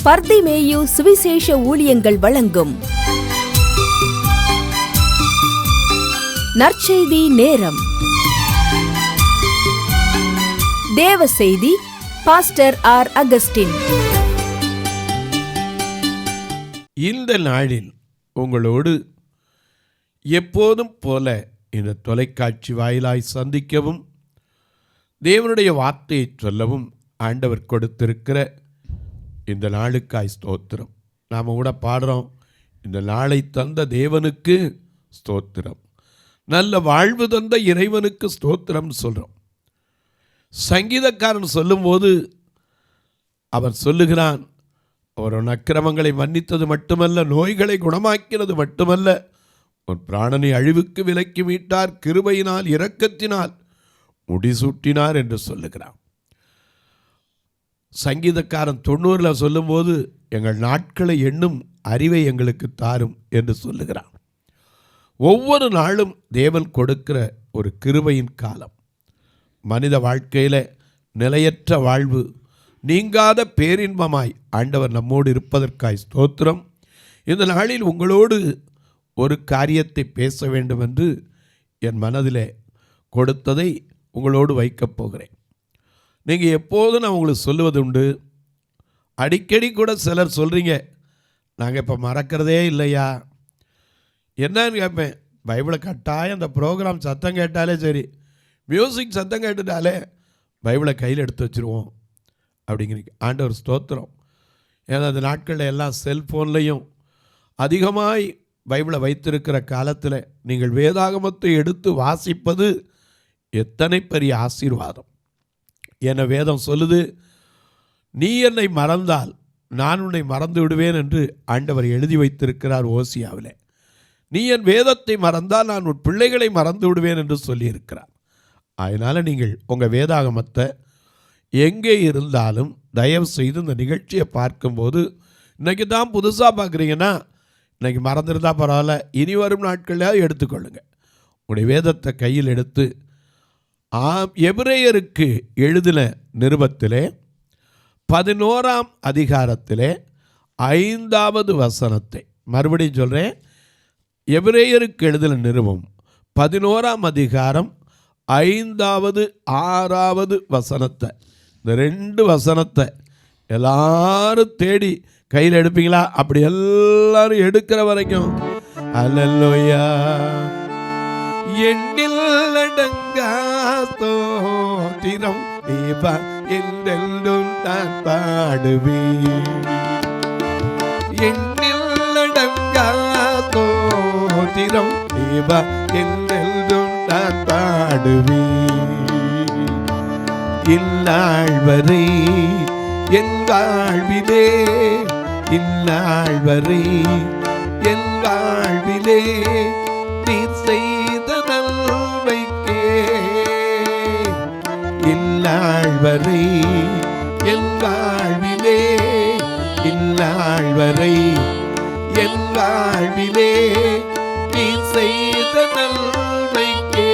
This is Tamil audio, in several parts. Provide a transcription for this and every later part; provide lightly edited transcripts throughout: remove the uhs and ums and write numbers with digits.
பர்திமேயு சுவிசேஷ ஊழியங்கள் வழங்கும் நற்செய்தி நேரம். தேவ செய்தி பாஸ்டர் ஆர். அகஸ்டின். இந்த நாளில் உங்களோடு எப்போதும் போல இந்த தொலைக்காட்சி வாயிலாய் சந்திக்கவும் தேவனுடைய வார்த்தையை சொல்லவும் ஆண்டவர் கொடுத்திருக்கிற இந்த நாளுக்காய் ஸ்தோத்திரம். நாம் கூட பாடுறோம், இந்த நாளை தந்த தேவனுக்கு ஸ்தோத்திரம், நல்ல வாழ்வு தந்த இறைவனுக்கு ஸ்தோத்திரம் சொல்கிறோம். சங்கீதக்காரன் சொல்லும்போது அவர் சொல்லுகிறான், அவர் அக்கிரமங்களை மன்னித்தது மட்டுமல்ல, நோய்களை குணமாக்கினது மட்டுமல்ல, ஒரு பிராணனை அழிவுக்கு விலக்கி மீட்டார், கிருபையினால் இரக்கத்தினால் முடிசூட்டினார் என்று சொல்லுகிறான். சங்கீதக்காரன் 90 சொல்லும்போது, எங்கள் நாட்களை எண்ணும் அறிவை எங்களுக்கு தாரும் என்று சொல்லுகிறான். ஒவ்வொரு நாளும் தேவன் கொடுக்கிற ஒரு கிருபையின் காலம். மனித வாழ்க்கையில் நிலையற்ற வாழ்வு, நீங்காத பேரின்பமாய் ஆண்டவர் நம்மோடு இருப்பதற்காய் ஸ்தோத்திரம். இந்த நாளில் உங்களோடு ஒரு காரியத்தை பேச வேண்டும் என்று என் மனதில் கொடுத்ததை உங்களோடு வைக்கப் போகிறேன். நீங்கள் எப்போதும் நான் உங்களுக்கு சொல்லுவது உண்டு, அடிக்கடி கூட சிலர் சொல்கிறீங்க, நாங்கள் இப்போ மறக்கிறதே இல்லையா. என்னன்னு கேட்பேன், பைபிளை கட்டாயம் அந்த ப்ரோக்ராம் சத்தம் கேட்டாலே சரி, மியூசிக் சத்தம் கேட்டுட்டாலே பைபிளை கையில் எடுத்து வச்சுருவோம் அப்படிங்கிறீங்க. ஆண்டவர் ஸ்தோத்திரம். ஏன்னா அந்த நாட்களில் எல்லாம் செல்ஃபோன்லேயும் அதிகமாய் பைபிளை வைத்திருக்கிற காலத்தில் நீங்கள் வேதாகமத்தை எடுத்து வாசிப்பது எத்தனை பெரிய ஆசீர்வாதம். என வேதம் சொல்லுது, நீ என்னை மறந்தால் நான் உன்னை மறந்து விடுவேன் என்று ஆண்டவர் எழுதி வைத்திருக்கிறார் ஓசியாவில். நீ என் வேதத்தை மறந்தால் நான் உன் பிள்ளைகளை மறந்து விடுவேன் என்று சொல்லியிருக்கிறார். அதனால் நீங்கள் உங்கள் வேதாகமத்தை எங்கே இருந்தாலும் தயவு செய்து இந்த நிகழ்ச்சியை பார்க்கும்போது, இன்றைக்கி தான் புதுசாக பார்க்குறீங்கன்னா இன்றைக்கி மறந்துருந்தால் பரவாயில்ல, இனி வரும் நாட்களில் எடுத்துக்கொள்ளுங்க. உடைய வேதத்தை கையில் எடுத்து எபிரேயருக்கு எழுதின நிருபத்திலே 11ஆம் அதிகாரத்திலே 5வது வசனத்தை மறுபடியும் சொல்கிறேன். எபிரேயருக்கு எழுதின நிருபம் 11ஆம் அதிகாரம் 5வது 6வது வசனத்தை, இந்த 2 வசனத்தை எல்லாரும் தேடி கையில் எடுப்பீங்களா? அப்படி எல்லாரும் எடுக்கிற வரைக்கும் அல்லேலூயா. எண்ணில் அடங்கா ஸ்தோத்திரம் தேவா என்றென்றும் நான் பாடுவேன். எண்ணில் அடங்கா ஸ்தோத்திரம் தேவா என்றென்றும் நான் பாடுவேன். இந்நாள் வரை என் வாழ்விலே, இந்நாள் வரை என் வாழ்விலே நீ செய்த நன்மைக்கே, இந்நாள் வரை என் வாழ்விலே, இந்நாள் வரை என் வாழ்விலே நீ செய்த நன்மைக்கே,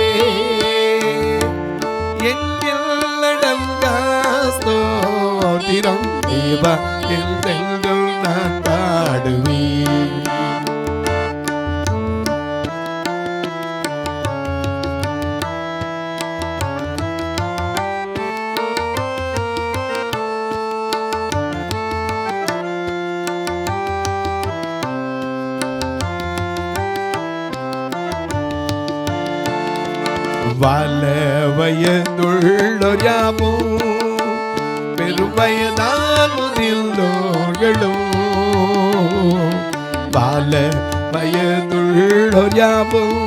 எண்ணடங்கா ஸ்தோத்திரம் தேவா என்றென்றும் நான் பாடுவேன். வல வயதுள்ளோர் யாவும் பெரும் வயதான முதிர்ந்தோர்களும், வல வயதுள்ளோர் யாவும்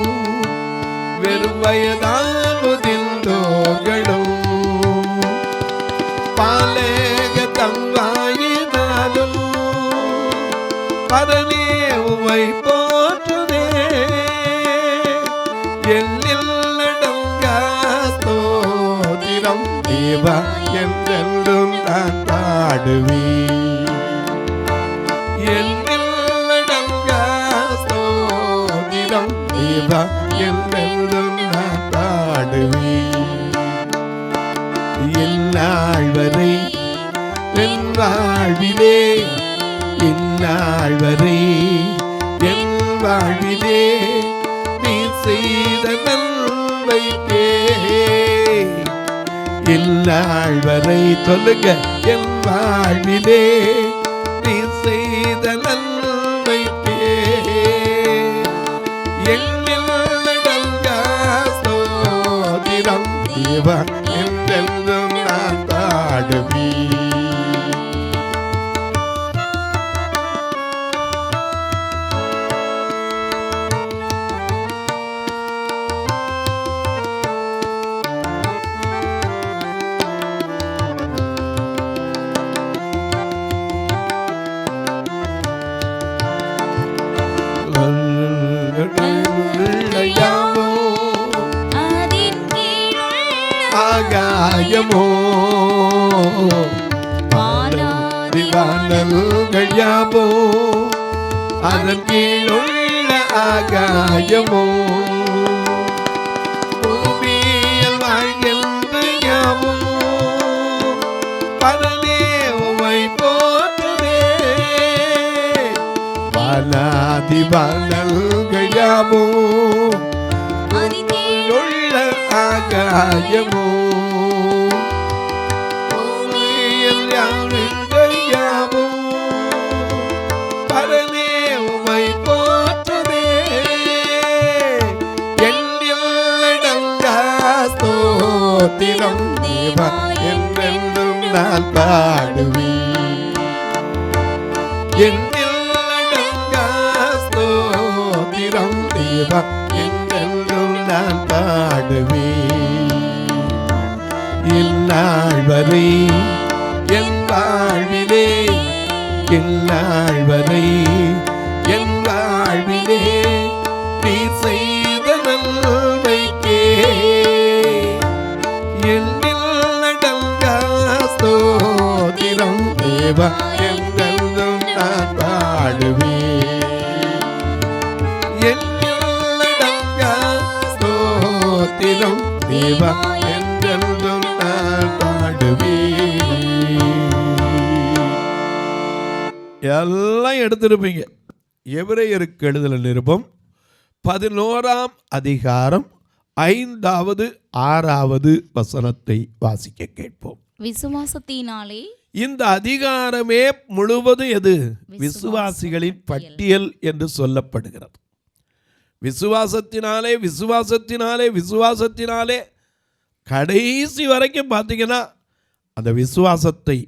வெறும் வயதான முதிர்ந்தோர்களும், பாலேக தங்காயினாலும் பரனே உமை போற்றுதே, எண்ணில் தேவா என்றென்றும் நான் பாடுவேன். எண்ணிலடங்கா ஸ்தோத்திரம் தேவா என்றென்றும் நான் பாடுவேன். இந்நாள் வரை என் வாழ்விலே இந்நாள் வரை என் வாழ்விலே நீ செய்த நன்மைக்கே. இந்நாள் வரை சொல்லுங்க, என் வாழ்விலே நீ செய்த நன்மைக்கே. எண்ணில் அடங்கா ஸ்தோத்திரம் தேவா, என்றென்றும் நான் பாடுவேன். ஆகாயமோ வானல்கள் யாவோ, அதன் கீழுள்ள ஆகாயமோ, பூமியில் வாழ்கின்ற யாவோ பரனே உம்மை போற்றுதே. வானாதி வானல்கள் யாவோ, உள்ள ஆகாயமோ, பூமியில் யாவோ பரனே உம்மை போற்றுதே. எண்ணில் அடங்கா ஸ்தோத்திரம் தேவா, என்றென்றும் நான் பாடுவேன். எண்ணில் அடங்கா ஸ்தோத்திரம் தேவா, என்றென்றும் நான் பாடுவேன். இந்நாள் வரை என் வாழ்விலே, இந்நாள் வரை என் வாழ்விலே நீ செய்த நன்மைக்கே. எண்ணில் அடங்கா ஸ்தோத்திரம் தேவா, என்றென்றும் நான் பாடுவேன். எண்ணில் அடங்கா ஸ்தோத்திரம் தேவா, என்றென்றும் நான் பாடுவேன். எல்லாம் எடுத்திருப்பீங்க. எபிரேயருக்கு எழுதின நிருபம் 11ஆம் அதிகாரம் 5வது 6வது வசனத்தை வாசிக்க கேட்போம். விசுவாசத்தினாலே, இந்த அதிகாரமே முழுவதும் எது? விசுவாசிகளின் பட்டியல் என்று சொல்லப்படுகிறது. விசுவாசத்தினாலே விசுவாசத்தினாலே விசுவாசத்தினாலே கடைசி வரைக்கும் பார்த்தீங்கன்னா அந்த விசுவாசத்தை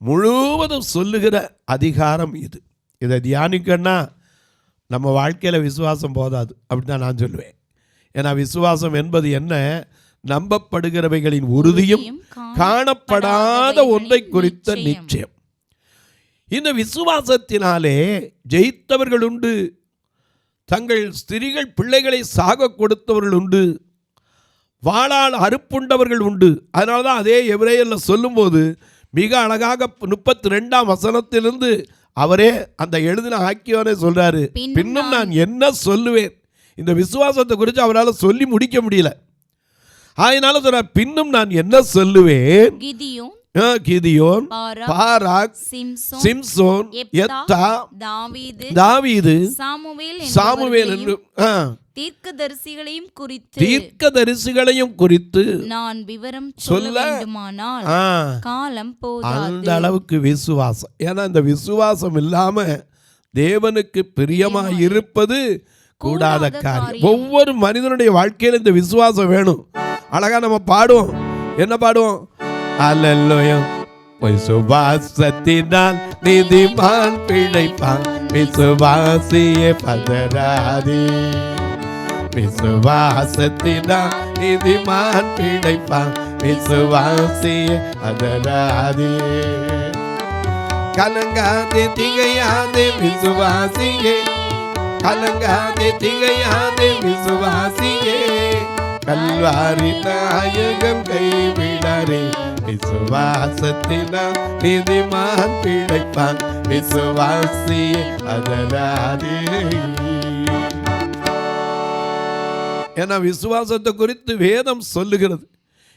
முழுவதும் சொல்லுகிற அதிகாரம் இது. இதை தியானிக்கன்னா நம்ம வாழ்க்கையில் விசுவாசம் போதாது அப்படி தான் நான் சொல்லுவேன். ஏன்னா விசுவாசம் என்பது என்ன? நம்பப்படுகிறவைகளின் உறுதியும் காணப்படாத ஒன்றை குறித்த நிச்சயம். இந்த விசுவாசத்தினாலே ஜெயித்தவர்கள் உண்டு, தங்கள் ஸ்திரீகள் பிள்ளைகளை சாக கொடுத்தவர்கள் உண்டு, வாளால் அறுப்புண்டவர்கள் உண்டு. அதனால தான் அதே எபிரேயரில் சொல்லும்போது மிக அழகாக 32ஆம் வசனத்திலிருந்து அவரே அந்த எழுதின ஆக்கியோனே சொல்றாரு, பின்னும் நான் என்ன சொல்லுவேன். இந்த விசுவாசத்தை குறித்து அவரால் சொல்லி முடிக்க முடியல. அதனால சொல்றார், பின்னும் நான் என்ன சொல்லுவேன். கிதியோன், பாராக், சிம்சோன், யெப்தா, தாவீது, சாமுவேல் என்று தீர்க்கதரிசிகளையும் குறித்து நான் விவரம் சொல்ல வேண்டுமானால் காலம் போதாது. அந்த அளவுக்கு விசுவாசம். ஏன்னா இந்த விசுவாசம் இல்லாம தேவனுக்கு பிரியமாய் இருப்பது கூடாத காரியம். ஒவ்வொரு மனிதனுடைய வாழ்க்கையில இந்த விசுவாசம் வேணும். அழகா நம்ம பாடுவோம். என்ன பாடுவோம்? அல்லேலூயா. விசுவாசத்தினால் நீதிமான் பிழைப்பான், விசுவாசியே பதறாதே. விசுவாசத்தினால் நீதிமான் பிழைப்பான், விசுவாசியே பதறாதே. கலங்காதே திகையாதே விசுவாசியே, கலங்காதே திகையாதே விசுவாசியே. கல்வாரி நாயகம் கைவிடாரே, விசுவாசத்தினால் நீதிமான் பிழைப்பான், விசுவாசியே பதறாதே. ஏன்னா விசுவாசத்தை குறித்து வேதம் சொல்லுகிறது.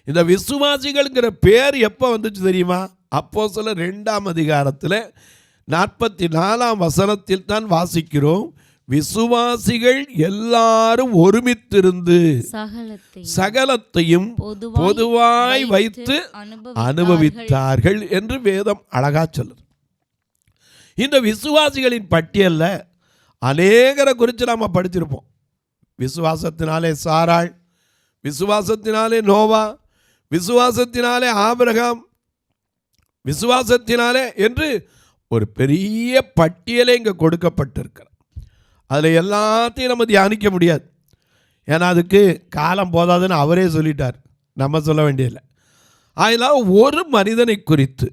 இந்த விசுவாசிகள்ங்கிற பேர் எப்போ வந்துச்சு தெரியுமா? அப்போஸ்தலர் 2ஆம் அதிகாரத்தில் 44ஆம் வசனத்தில் தான் வாசிக்கிறோம், விசுவாசிகள் எல்லாரும் ஒருமித்திருந்து சகலத்தையும் பொதுவாய் வைத்து அனுபவித்தார்கள் என்று வேதம் அழகா சொல்லுது. இந்த விசுவாசிகளின் பட்டியலில் அநேகரை குறித்து நாம் படிச்சிருப்போம். விசுவாசத்தினாலே சாராள், விசுவாசத்தினாலே நோவா, விசுவாசத்தினாலே ஆபிரகாம், விசுவாசத்தினாலே என்று ஒரு பெரிய பட்டியலே இங்கே கொடுக்கப்பட்டிருக்கிறது. அதில் எல்லாத்தையும் நம்ம தியானிக்க முடியாது, ஏன்னா அதுக்கு காலம் போதாதுன்னு அவரே சொல்லிட்டார், நம்ம சொல்ல வேண்டியதில்லை. அதனால் ஒரு மனிதனை குறித்து,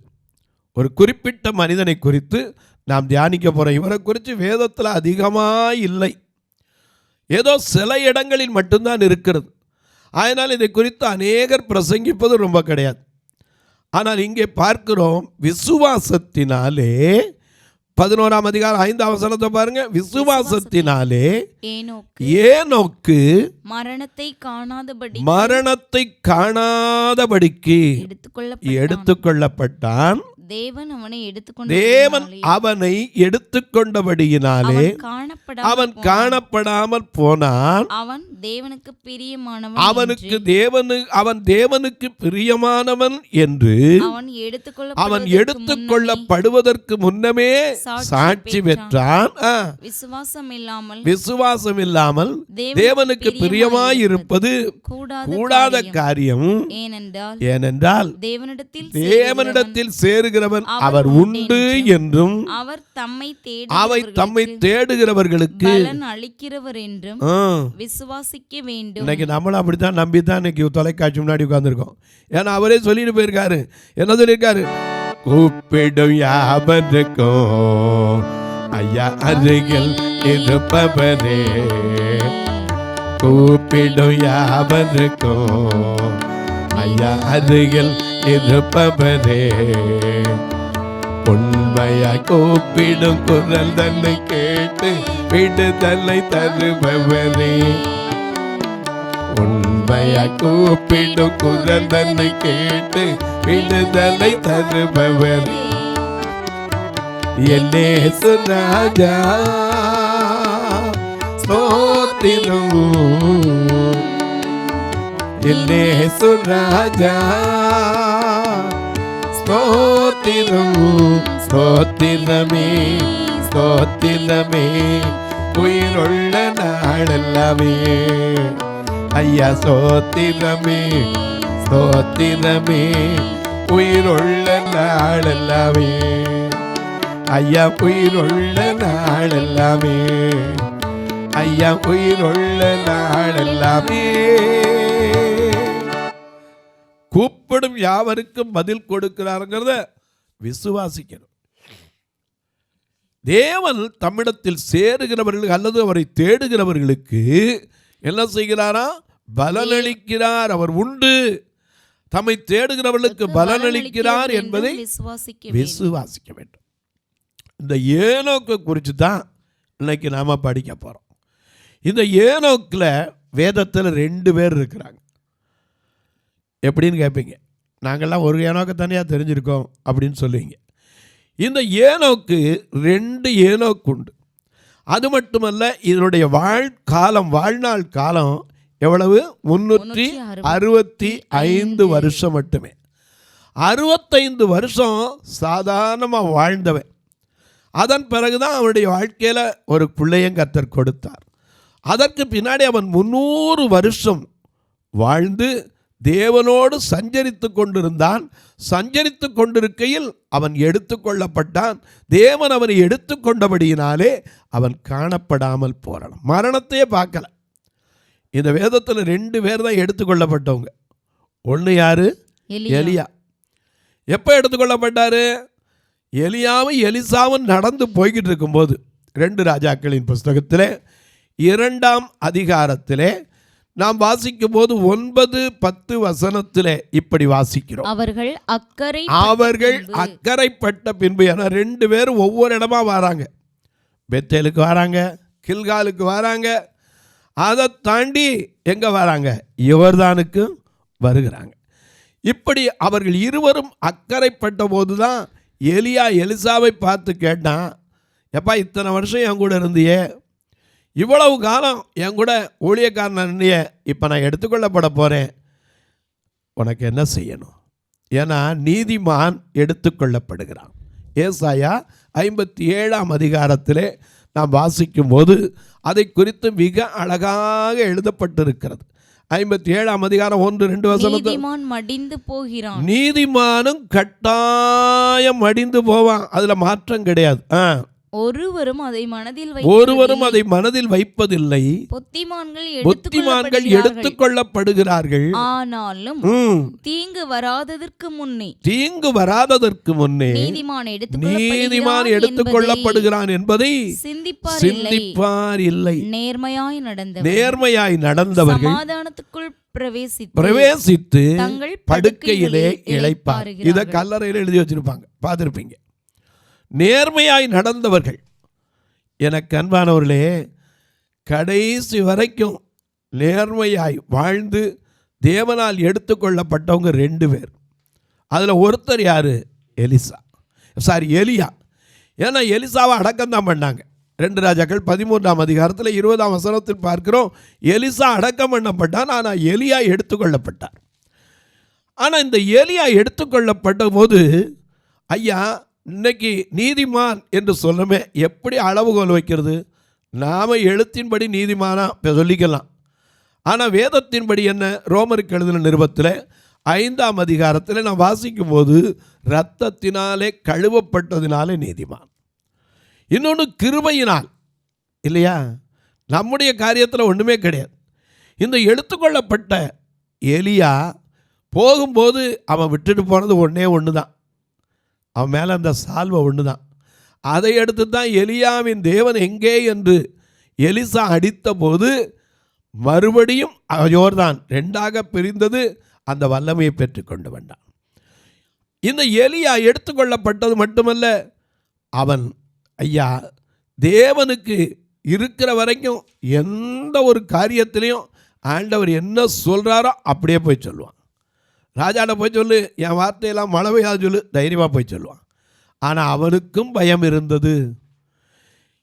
ஒரு குறிப்பிட்ட மனிதனை குறித்து நாம் தியானிக்க போகிறோம். இவரை குறித்து வேதத்தில் அதிகமாக இல்லை, ஏதோ சில இடங்களில் மட்டும்தான் இருக்கிறது. அதனால் இதை குறித்து அநேகர் பிரசங்கிப்பது ரொம்ப கிடையாது. ஆனால் இங்கே பார்க்கிறோம், விசுவாசத்தினாலே 11ஆம் அதிகாரம் 5ஆம் வசனத்தை பாருங்க. விசுவாசத்தினாலே ஏனோக்கு மரணத்தை காணாதபடிக்கு எடுத்துக்கொள்ளப்பட்டான். தேவன் அவனை எடுத்துக்கொண்டபடியினாலே அவன் காணப்படாமல் போனான். அவன் தேவனுக்கு பிரியமானவன் என்று அவன் எடுத்துக்கொள்ளப்படுவதற்கு முன்னமே சாட்சி பெற்றான். விசுவாசம் இல்லாமல் தேவனுக்கு பிரியமாயிருப்பது கூடாத காரியம். ஏனென்றால் தேவனிடத்தில் சேருகிறவன் அவர் உண்டு என்றும் அவை தம்மை தேடுகிறவர்களுக்கு அளிக்கிறவர் என்றும் விசுவாசிக்க வேண்டும். இன்னைக்கு நம்மளும் அப்படித்தான் நம்பித்தான் இன்னைக்கு தொலைக்காட்சி முன்னாடி உட்கார்ந்துருக்கோம். ஏன்னா அவரே சொல்லிட்டு போயிருக்காரு. என்ன சொல்லியிருக்காரு? கூப்பிடும் யாவருக்கும் ஐயா அருகில் இருப்பவரே, கூப்பிடும் யாவருக்கும் ஐயா அருகில் இருப்பவரே, உண்மையாய் கூப்பிடும் குரல் தன்னை கேட்டு விடுதலை தருபவரே, உண்மையாய் கூப்பிடும் குரல் தன்னை கேட்டு விடுதலை தருபவரே, இயேசு ராஜா ஸ்தோத்திரம், இயேசு ராஜா ஸ்தோத்திரம், ஸ்தோத்திரமே ஸ்தோத்திரமே உயிருள்ள நாளெல்லாமே ஐயா, ஸ்தோத்திரமே ஸ்தோத்திரமே உயிருள்ள நாளெல்லாமே ஐயா, உயிருள்ள நாளெல்லாமே ஐயா, உயிருள்ள நாளெல்லாமே. கூப்பிடும் யாவருக்கும் பதில் கொடுக்கிறாருங்கிறத விசுவாசிக்கணும். தேவன் தம்மிடத்தில் சேருகிறவர்களுக்கு அல்லது அவரை தேடுகிறவர்களுக்கு என்ன செய்கிறாரா? பலனளிக்கிறார். அவர் உண்டு, தம்மை தேடுகிறவர்களுக்கு பலனளிக்கிறார் என்பதை விசுவாசிக்க வேண்டும். இந்த ஏனோக்கு குறித்து தான் இன்னைக்கு நாம படிக்க போறோம். இந்த ஏனோக்கில் வேதத்தில் 2 பேர் இருக்கிறாங்க. எப்படின்னு கேட்பீங்க, நாங்கள்லாம் ஒரு ஏனோக்கு தனியாக தெரிஞ்சிருக்கோம் அப்படின்னு சொல்லுவீங்க. இந்த ஏனோக்கு 2 ஏனோக்கு உண்டு. அது மட்டுமல்ல, இதனுடைய வாழ்நாள் காலம் எவ்வளவு? 365 வருஷம் மட்டுமே. 65 வருஷம் சாதாரணமாக வாழ்ந்தவன். அதன் பிறகுதான் அவனுடைய வாழ்க்கையில் ஒரு பிள்ளையும் கர்த்தர் கொடுத்தார். அதற்கு பின்னாடி அவன் 300 வருஷம் வாழ்ந்து தேவனோடு சஞ்சரித்து கொண்டிருந்தான். சஞ்சரித்து கொண்டிருக்கையில் அவன் எடுத்துக்கொள்ளப்பட்டான். தேவன் அவனை எடுத்துக்கொண்டபடியினாலே அவன் காணப்படாமல் போறான். மரணத்தையே பார்க்கல. இந்த வேதத்தில் 2 பேர் தான் எடுத்துக்கொள்ளப்பட்டவங்க. ஒன்று யாரு? எலியா. எப்போ எடுத்துக்கொள்ளப்பட்டாரு? எலியாவும் எலிசாவும் நடந்து போய்கிட்டு இருக்கும்போது 2 ராஜாக்களின் புஸ்தகத்திலே 2ஆம் அதிகாரத்திலே நாம் வாசிக்கும் போது 9-10 வசனத்திலே இப்படி வாசிக்கிறோம். அவர்கள் அக்கறைப்பட்ட பின்பு, ஏன்னா 2 பேரும் ஒவ்வொரு இடமா வராங்க. பெத்தேலுக்கு வராங்க, கில்காலுக்கு வராங்க, அதை தாண்டி எங்க வராங்க? யோர்தானுக்கு வருகிறாங்க. இப்படி அவர்கள் இருவரும் அக்கறைப்பட்ட போதுதான் எலியா எலிசாவை பார்த்து கேட்டான், எப்பா இத்தனை வருஷம் என் கூட இருந்தியே, இவ்வளவு காலம் என் கூட ஊழியக்காரன் இருந்தியே, இப்போ நான் எடுத்துக்கொள்ளப்பட போகிறேன், உனக்கு என்ன செய்யணும்? ஏன்னா நீதிமான் எடுத்துக்கொள்ளப்படுகிறான். ஏசாயா 57ஆம் அதிகாரத்திலே நாம் வாசிக்கும் போது அதை குறித்து மிக அழகாக எழுதப்பட்டிருக்கிறது. 57ஆம் அதிகாரம் 1-2 வசனத்தில், நீதிமான் மடிந்து போகிறான், நீதிமானும் கட்டாயம் மடிந்து போவான், அதுல மாற்றம் கிடையாது. ஒருவரும் அதை மனதில் வைப்பதில்லை. புத்திமான்கள் எடுத்துக்கொள்ளப்படுகிறார்கள். ஆனாலும் தீங்கு வராததற்கு முன்னே நீதிமான் எடுத்துக்கொள்ளப்படுகிறான் என்பதை சிந்திப்பார் இல்லை. நேர்மையாய் நடந்தவர்கள் சமாதானத்துக்குள் பிரவேசித்து தங்கள் படுக்கையிலே இளைப்பார். இதை கல்லறையில் எழுதி வச்சிருப்பாங்க, பார்த்திருப்பீங்க. நேர்மையாய் நடந்தவர்கள். எனக்கு அன்பானவர்களே, கடைசி வரைக்கும் நேர்மையாய் வாழ்ந்து தேவனால் எடுத்துக்கொள்ளப்பட்டவங்க 2 பேர். அதில் ஒருத்தர் யார்? எலியா. ஏன்னா எலிசாவை அடக்கம் தான் பண்ணாங்க. 2 ராஜாக்கள் 13ஆம் அதிகாரத்தில் 20ஆம் வசனத்தில் பார்க்கிறோம், எலிசா அடக்கம் பண்ணப்பட்டான், ஆனால் எலியா எடுத்துக்கொள்ளப்பட்டார். ஆனால் இந்த எலியா எடுத்துக்கொள்ளப்பட்ட போது, ஐயா இன்னைக்கு நீதிமான் என்று சொல்லமே எப்படி அளவுகோல் வைக்கிறது? நாம் எழுத்தின்படி நீதிமானாக சொல்லிக்கலாம், ஆனால் வேதத்தின்படி என்ன? ரோமருக்கு எழுதின நிருபத்தில் 5ஆம் அதிகாரத்தில் நான் வாசிக்கும் போது, இரத்தத்தினாலே கழுவப்பட்டதினாலே நீதிமான். இன்னொன்று கிருபையினால், இல்லையா? நம்முடைய காரியத்தில் ஒன்றுமே கிடையாது. இந்த எடுத்துக்கொள்ளப்பட்ட எலியா போகும்போது அவன் விட்டுட்டு போனது ஒன்று தான், அவன் மேலே அந்த சால்வை ஒன்று தான். அதை எடுத்து தான் எலியாவின் தேவன் எங்கே என்று எலிசா அடித்த போது மறுபடியும் யோர்தான் 2ஆக பிரிந்தது, அந்த வல்லமையை பெற்றுக்கொண்டு வந்தான். இந்த எலியா எடுத்துக்கொள்ளப்பட்டது மட்டுமல்ல, அவன் ஐயா தேவனுக்கு இருக்கிற வரைக்கும் எந்த ஒரு காரியத்திலையும் ஆண்டவர் என்ன சொல்கிறாரோ அப்படியே போய் சொல்லுவான். ராஜாட்ட போய் சொல்லு, என் வார்த்தையெல்லாம் மழை பெய்யாது சொல்லு, தைரியமாக போய் சொல்லுவான். ஆனால் அவனுக்கும் பயம் இருந்தது.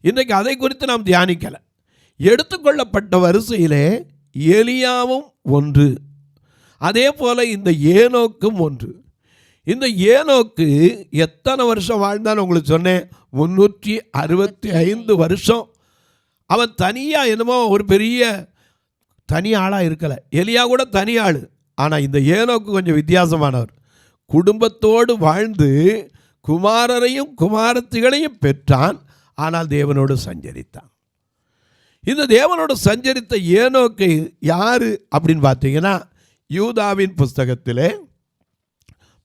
இன்றைக்கு அதை குறித்து நாம் தியானிக்கலை. எடுத்துக்கொள்ளப்பட்ட வரிசையிலே எலியாவும் ஒன்று, அதே போல் இந்த ஏனோக்கும் ஒன்று. இந்த ஏனோக்கு எத்தனை வருஷம் வாழ்ந்தான்னு உங்களுக்கு சொன்னேன், 365 வருஷம். அவன் தனியாக என்னமோ ஒரு பெரிய தனி ஆளாக இருக்கலை. எலியா கூட தனி ஆள். ஆனால் இந்த ஏனோக்கு கொஞ்சம் வித்தியாசமானவர். குடும்பத்தோடு வாழ்ந்து குமாரரையும் குமாரத்திகளையும் பெற்றான், ஆனால் தேவனோடு சஞ்சரித்தான். இந்த தேவனோடு சஞ்சரித்த ஏனோக்கு யார் அப்படின்னு பார்த்தீங்கன்னா, யூதாவின் புஸ்தகத்திலே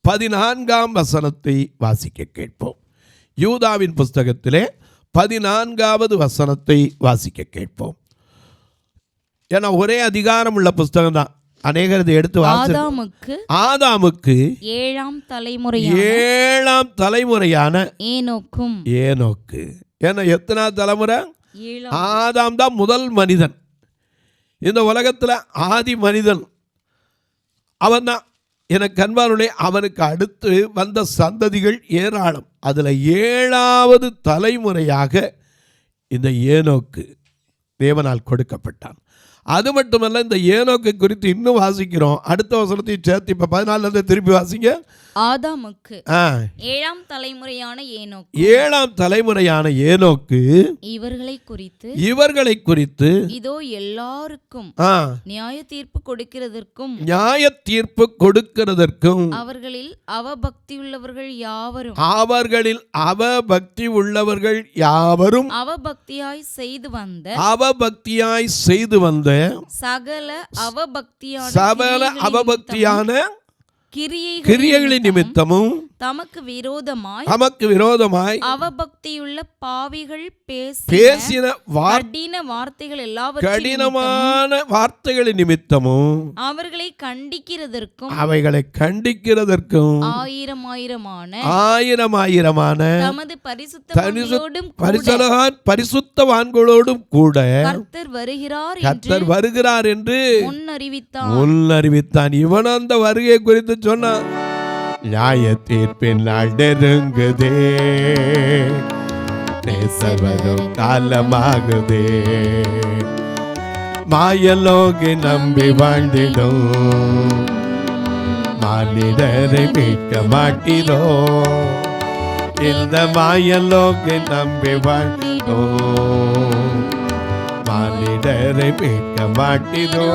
14ஆம் வசனத்தை வாசிக்க கேட்போம். யூதாவின் புஸ்தகத்திலே 14ஆவது வசனத்தை வாசிக்க கேட்போம். ஏன்னா ஒரே அதிகாரம் உள்ள புஸ்தகம் தான், அநேகர் இதை எடுத்து ஆதாமுக்கு 7ஆம் தலைமுறையான ஏனோக்கு. ஏன்னா எத்தனாவது தலைமுறை? ஆதாம் தான் முதல் மனிதன். இந்த உலகத்தில் ஆதி மனிதன் அவன் தான். எனக்கு அன்பானுடைய அவனுக்கு அடுத்து வந்த சந்ததிகள் ஏராளம். அதில் 7ஆவது தலைமுறையாக இந்த ஏனோக்கு தேவனால் கொடுக்கப்பட்டான். அது மட்டுமல்ல, இந்த ஏனோக்கை குறித்து இன்னும் வாசிக்கிறோம். அடுத்த வசனத்தையும் சேர்த்து இப்போ 14 திருப்பி வாசிங்க. ஆதாமுக்கு 7ஆம் தலைமுறையான ஏனோக்கு இவர்களை குறித்து இதோ எல்லாருக்கும் நியாய தீர்ப்பு கொடுக்கிறதற்கும் அவர்களில் அவபக்தி உள்ளவர்கள் யாவரும் அவபக்தியாய் செய்து வந்த சகல அவபக்தியான கிரியைகளின் நிமித்தமும் தமக்கு விரோதமாய் அவபக்தியுள்ள பாவிகள் பேசின கடினமான வார்த்தைகளின் நிமித்தமும் அவர்களை கண்டிக்கிறதற்கும் ஆயிரமாயிரமான தமது பரிசுத்தவான்களோடும் கூட கர்த்தர் வருகிறார் என்று முன்னறிவித்தான். இவன் அந்த வருகை குறித்து சொன்னான். நியாய தீர்ப்பின் நாள் நெருங்குதே, நேசர் வரும் காலமாகுதே. மாயலோகி நம்பி வாழ்ந்திடும் மானிடரை மீட்க மாட்டினோ. இந்த மாயலோகி நம்பி வாழ்ந்திடோ மானிடரை மீட்க மாட்டினோ.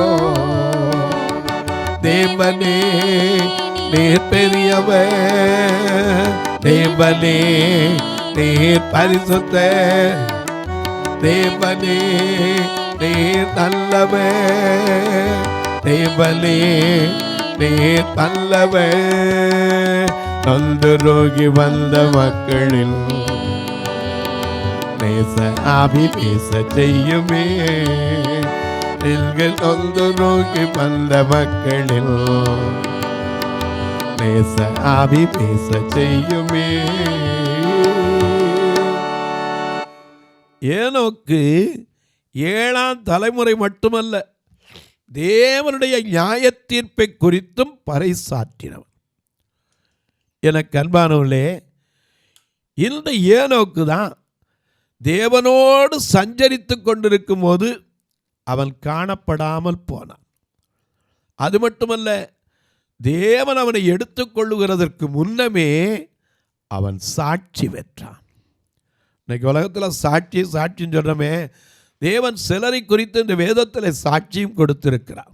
தேவனே நீர் பெரியவர், தேவனே நீர் பரிசுத்த, தேவனே நீர் நல்லவர், தேவனே நீர் நல்லவர். நொந்துருகி வந்த மக்களில் நேச ஆவி பேச செய்யுமே. நொந்துருகி வந்த மக்களில் நேச ஆவி பேச செய்யுமே. ஏனோக்கு 7ஆம் தலைமுறை மட்டுமல்ல, தேவனுடைய நியாய தீர்ப்பை குறித்தும் பறைசாற்றினவர். எனக்கு அன்பானவர்களே, இந்த ஏனோக்கு தான் தேவனோடு சஞ்சரித்து கொண்டிருக்கும் போது அவன் காணப்படாமல் போனான். அது மட்டுமல்ல, தேவன் அவனை எடுத்துக்கொள்ளுகிறதற்கு முன்னமே அவன் சாட்சி பெற்றான். இன்னைக்கு உலகத்தில் சாட்சின்னு சொல்கிறோமே, தேவன் சிலரை குறித்து இந்த வேதத்தில் சாட்சியும் கொடுத்திருக்கிறார்.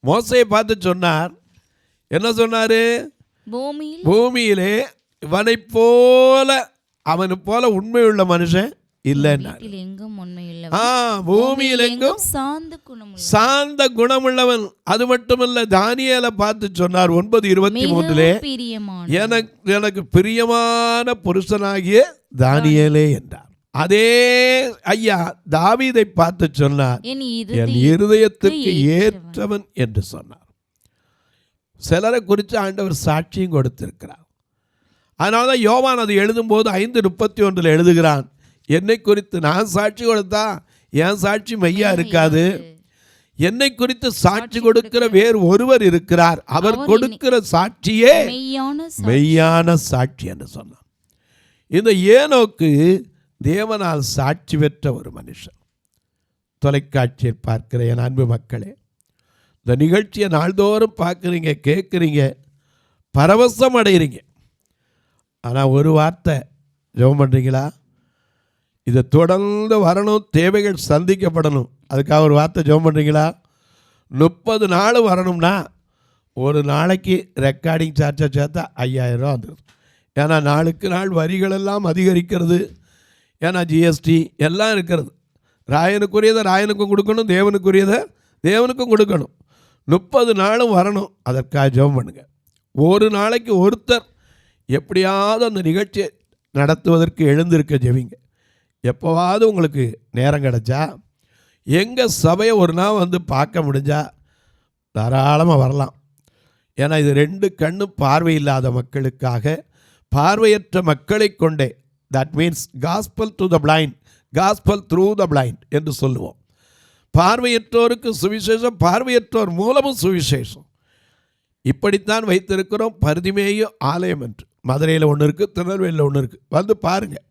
மோசையை பார்த்து சொன்னார், என்ன சொன்னார்? பூமியிலே இவனை போல அவனு போல உண்மையுள்ள மனுஷன் இல்லைன்னா, பூமியில் எங்கும் சாந்த குணமுள்ளவன். அது மட்டுமல்ல, தானியேலை பார்த்து சொன்னார் 9:23, எனக்கு பிரியமான புருஷனாகிய தானியேலே என்றார். அதே ஐயா தாவீதை பார்த்து சொன்னார், என் இருதயத்திற்கு ஏற்றவன் என்று சொன்னார். சிலரை குறித்து ஆண்டவர் சாட்சியும் கொடுத்திருக்கிறார். அதனால்தான் யோவான் அது எழுதும்போது 5:31 எழுதுகிறான், என்னை குறித்து நான் சாட்சி கொடுத்தா என் சாட்சி மெய்யா இருக்காது, என்னை குறித்து சாட்சி கொடுக்கிற வேறு ஒருவர் இருக்கிறார், அவர் கொடுக்கிற சாட்சியே மெய்யான சாட்சி என்று சொன்னார். இந்த ஏனோக்கு தேவனால் சாட்சி பெற்ற ஒரு மனுஷன். தொலைக்காட்சியில் பார்க்கிற என் அன்பு மக்களே, இந்த நிகழ்ச்சியை நாள்தோறும் பார்க்குறீங்க, கேட்குறீங்க, பரவசம் அடைகிறீங்க. ஆனால் ஒரு வார்த்தை ஜெபம் பண்ணுறீங்களா? இதை தொடர்ந்து வரணும், தேவைகள் சந்திக்கப்படணும், அதுக்காக ஒரு வார்த்தை ஜெபம் பண்ணுறீங்களா? 30 நாள் வரணும்னா ஒரு நாளைக்கு ரெக்கார்டிங் சார்ஜை சேர்த்தா 5000 ரூபா வந்துடும். ஏன்னா நாளுக்கு நாள் வரிகளெல்லாம் அதிகரிக்கிறது, ஏன்னா ஜிஎஸ்டி எல்லாம் இருக்கிறது. ராயனுக்குரியதை ராயனுக்கும் கொடுக்கணும், தேவனுக்குரியதை தேவனுக்கும் கொடுக்கணும். 30 நாளும் வரணும், அதற்காக ஜெபம் பண்ணுங்க. ஒரு நாளைக்கு ஒருத்தர் எப்படியாவது அந்த நிகழ்ச்சியை நடத்துவதற்கு எழுந்திருக்க ஜெபிங்க. எப்போவாவது உங்களுக்கு நேரம் கிடச்சா எங்கள் சபையை ஒரு நாள் வந்து பார்க்க முடிஞ்சா தாராளமாக வரலாம். ஏன்னா இது 2 கண்ணு பார்வை இல்லாத மக்களுக்காக, பார்வையற்ற மக்களை கொண்டே, that means gospel to the blind, gospel through the blind என்று சொல்லுவோம். பார்வையற்றோருக்கு சுவிசேஷம், பார்வையற்றோர் மூலமும் சுவிசேஷம். இப்படித்தான் வைத்திருக்கிறோம். பரிதிமேயு ஆலயம் என்று மதுரையில் ஒன்று இருக்குது, திருநெல்வேலியில் ஒன்று இருக்குது, வந்து பாருங்கள்.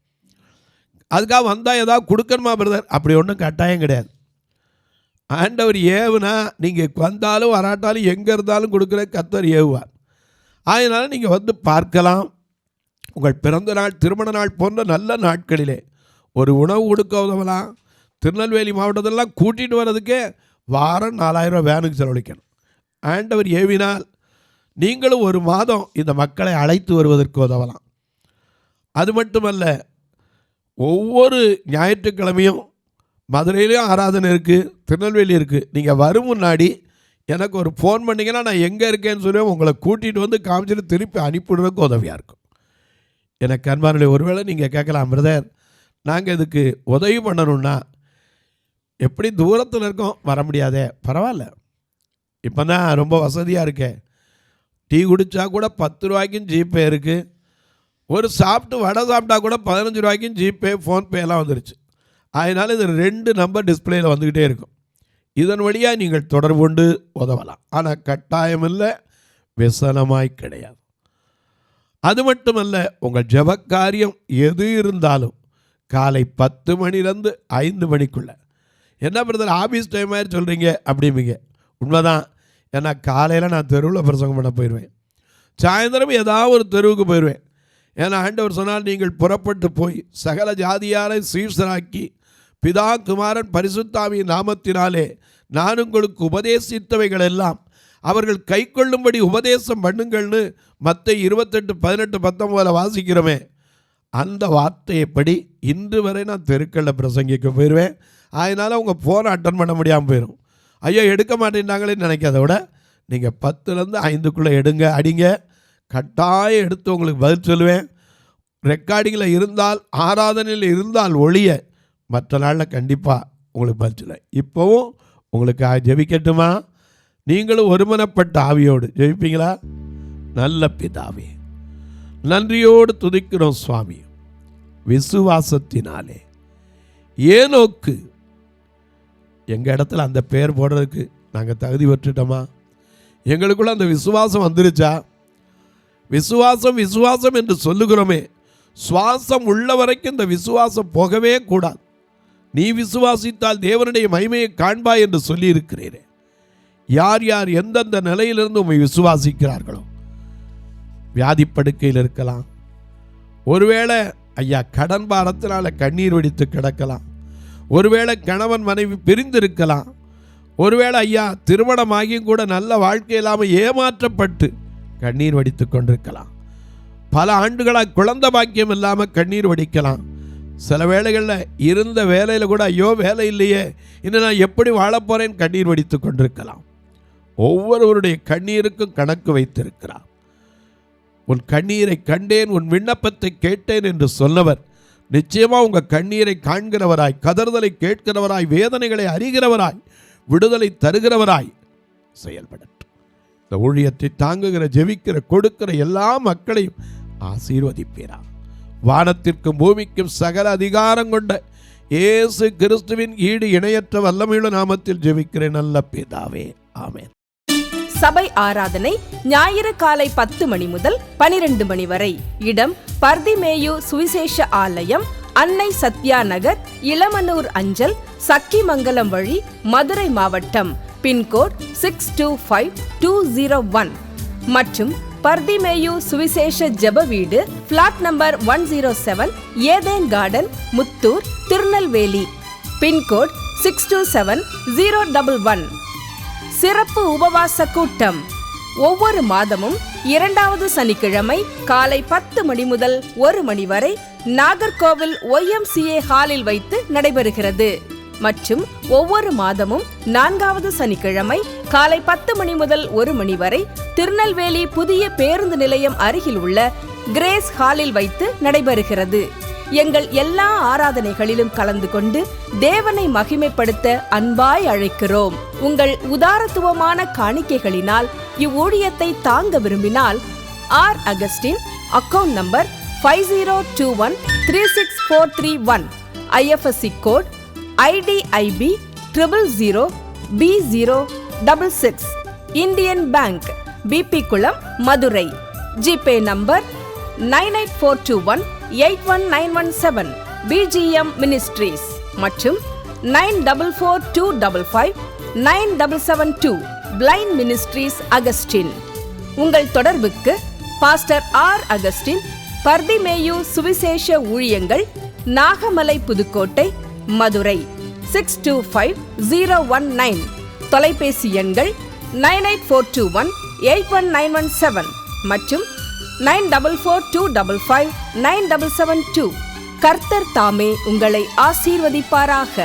அதுக்காக வந்தால் ஏதாவது கொடுக்கணுமா பிரதர்? அப்படி ஒன்றும் கட்டாயம் கிடையாது. ஆண்டவர் ஏவுனா நீங்கள் வந்தாலும் வராட்டாலும் எங்கே இருந்தாலும் கொடுக்குற கர்த்தர் ஏவுவார். அதனால் நீங்கள் வந்து பார்க்கலாம். உங்கள் பிறந்த நாள், திருமண நாள் போன்ற நல்ல நாட்களிலே ஒரு உணவு கொடுக்க உதவலாம். திருநெல்வேலி மாவட்டத்திலலாம் கூட்டிகிட்டு வர்றதுக்கே வாரம் 4000 ரூபா வேனுக்கு செலவழிக்கணும். ஆண்டவர் ஏவினால் நீங்களும் ஒரு மாதம் இந்த மக்களை அழைத்து வருவதற்கு உதவலாம். அது மட்டுமல்ல, ஒவ்வொரு ஞாயிற்றுக்கிழமையும் மதுரையிலையும் ஆராதனை இருக்குது, திருநெல்வேலி இருக்குது. நீங்கள் வரும் முன்னாடி எனக்கு ஒரு ஃபோன் பண்ணிங்கன்னா நான் எங்கே இருக்கேன்னு சொல்லி உங்களை கூட்டிகிட்டு வந்து காமிச்சிட்டு திருப்பி அனுப்பிவிடுறதுக்கு உதவியாக இருக்கும். எனக்கு அன்பானே, ஒருவேளை நீங்கள் கேட்கலாம், பிரதர் நாங்கள் இதுக்கு உதவி பண்ணணுன்னா எப்படி தூரத்தில் இருக்கோம், வர முடியாதே? பரவாயில்ல, இப்போ தான் ரொம்ப வசதியாக இருக்கே. டீ குடித்தா கூட 10 ரூபாய்க்கும் ஜிபே இருக்குது. ஒரு சாப்பிட்டு வடை சாப்பிட்டா கூட 15 ரூபாய்க்கும் ஜிபே, ஃபோன்பே எல்லாம் வந்துருச்சு. அதனால் இது 2 நம்பர் டிஸ்பிளேயில் வந்துக்கிட்டே இருக்கும். இதன் வழியாக நீங்கள் தொடர்பு கொண்டு உதவலாம். ஆனால் கட்டாயமில்லை, விசனமாய் கிடையாது. அது மட்டுமல்ல, உங்கள் ஜெபக்காரியம் எது இருந்தாலும் காலை 10 மணிலேருந்து 5 மணிக்குள்ளே. என்ன பிரதர் ஆஃபீஸ் டைம் மாதிரி சொல்கிறீங்க அப்படிம்பீங்க. உண்மைதான். ஏன்னா காலையில் நான் தெருவில் பிரசங்கம் பண்ண போயிடுவேன், சாயந்தரம் ஏதாவது ஒரு தெருவுக்கு போயிடுவேன். ஏன்னா ஆண்டவர் சொன்னால், நீங்கள் புறப்பட்டு போய் சகல ஜாதியாரை சீஷராக்கி பிதா குமாரன் பரிசுத்தாவியின் நாமத்தினாலே நான் உங்களுக்கு உபதேசித்தவைகள் எல்லாம் அவர்கள் கை கொள்ளும்படி உபதேசம் பண்ணுங்கள்னு மத்தேயு 28:18-19 வாசிக்கிறோமே, அந்த வார்த்தையைப்படி இன்று வரை நான் தெருக்களில் பிரசங்கிக்க போயிடுவேன். அதனால் அவங்க ஃபோனை அட்டன் பண்ண முடியாமல் போயிடும். ஐயோ எடுக்க மாட்டேன்னாங்களேன்னு நினைக்காத விட, நீங்கள் 10லேருந்து 5க்குள்ளே எடுங்க, அடிங்க, கட்டாயம் எடுத்து உங்களுக்கு பதில் சொல்லுவேன். ரெக்கார்டிங்கில் இருந்தால், ஆராதனையில் இருந்தால் ஒழிய மற்ற நாளில் கண்டிப்பாக உங்களுக்கு பதில் சொல்லுவேன். இப்போவும் உங்களுக்கு ஜெபிக்கட்டுமா? நீங்களும் ஒருமனப்பட்ட ஆவியோடு ஜெபிப்பீங்களா? நல்ல பிதாவே, நன்றியோடு துதிக்கிறோம் சுவாமி. விசுவாசத்தினாலே ஏனோக்கு எங்கள் இடத்துல அந்த பேர் போடுறதுக்கு நாங்கள் தகுதி பெற்றுட்டோமா? எங்களுக்குள்ள அந்த விசுவாசம் வந்துருச்சா? விசுவாசம் விசுவாசம் என்று சொல்லுகிறோமே, சுவாசம் உள்ள வரைக்கும் இந்த விசுவாசம் போகவே கூடாது. நீ விசுவாசித்தால் தேவனுடைய மகிமையை காண்பாய் என்று சொல்லியிருக்கிறீரே. யார் யார் எந்தெந்த நிலையிலிருந்து உம்மை விசுவாசிக்கிறார்களோ, வியாதிப்படுக்கையில் இருக்கலாம், ஒருவேளை ஐயா கடன் பாரத்தினால கண்ணீர் வடித்து கிடக்கலாம், ஒருவேளை கணவன் மனைவி பிரிந்திருக்கலாம், ஒருவேளை ஐயா திருமணமாகியும் கூட நல்ல வாழ்க்கை இல்லாமல் ஏமாற்றப்பட்டு கண்ணீர் வடித்து கொண்டிருக்கலாம், பல ஆண்டுகளாக குழந்தை பாக்கியம் இல்லாமல் கண்ணீர் வடிக்கலாம், சில வேளைகளில் இருந்த வேலையில் கூட ஐயோ வேலை இல்லையே, இன்னும் நான் எப்படி வாழப்போறேன்னு கண்ணீர் வடித்து கொண்டிருக்கலாம். ஒவ்வொருவருடைய கண்ணீருக்கும் கணக்கு வைத்திருக்கிறார். உன் கண்ணீரை கண்டேன், உன் விண்ணப்பத்தை கேட்டேன் என்று சொன்னவர் நிச்சயமாக உங்கள் கண்ணீரை காண்கிறவராய், கதறுதலை கேட்கிறவராய், வேதனைகளை அறிகிறவராய், விடுதலை தருகிறவராய் செயல்படட்டும். இந்த ஊழியத்தை தாங்குகிற, ஜெபிக்கிற, கொடுக்கிற எல்லா மக்களையும் ஆசீர்வதிப்பீரா. வானத்திற்கும் பூமிக்கும் சகல அதிகாரம் கொண்ட இயேசு கிறிஸ்துவின் ஈடு இணையற்ற வல்லமையுள்ள நாமத்தில் ஜெபிக்கிறேன் நல்ல பிதாவே, ஆமென். சபை ஆராதனை ஞாயிறு காலை 10 மணி முதல் 12 மணி வரை. இடம் பர்திமேயு சுவிசேஷ ஆலயம், அன்னை சத்யா நகர், இளமனூர் அஞ்சல், சக்கிமங்கலம் வழி, மதுரை மாவட்டம். பின்கோட் 625201 மற்றும் பர்திமேயு சுவிசேஷ ஜெப வீடு, flat number 107, Eden garden, Muthur, Tirunelveli. Pin code 627011. சிறப்பு உபவாச கூட்டம் ஒவ்வொரு மாதமும் 2வது சனிக்கிழமை காலை 10 மணி முதல் 1 மணி வரை நாகர்கோவில் YMCA ஹாலில் வைத்து நடைபெறுகிறது. மற்றும் ஒவ்வொரு மாதமும் 4வது சனிக்கிழமை காலை 10 மணி முதல் 1 மணி வரை திருநெல்வேலி புதிய பேருந்து நிலையம் அருகில் உள்ள கிரேஸ் ஹாலில் வைத்து நடைபெறுகிறது. எங்கள் எல்லா ஆராதனைகளிலும் கலந்து கொண்டு தேவனை மகிமைப்படுத்த அன்பாய் அழைக்கிறோம். உங்கள் உதாரத்துவமான காணிக்கைகளினால் இவ்வூழியத்தை தாங்க விரும்பினால் R Augustine, account number 5021364331, IFSC code IDIB 000B066, Indian bank, BP Kulam, Madurai. GPay number 9842181917, BGM ministries மற்றும் 9442559772, பிளைண்ட் மினிஸ்ட்ரீஸ் அகஸ்டின். உங்கள் தொடர்புக்கு பாஸ்டர் ஆர் அகஸ்டின், பர்திமேயு சுவிசேஷ ஊழியங்கள், நாகமலை, புதுக்கோட்டை, மதுரை 625019. தொலைபேசி எண்கள் 9842181917 மற்றும் 9442559772. கர்த்தர் தாமே உங்களை ஆசீர்வதிப்பாராக.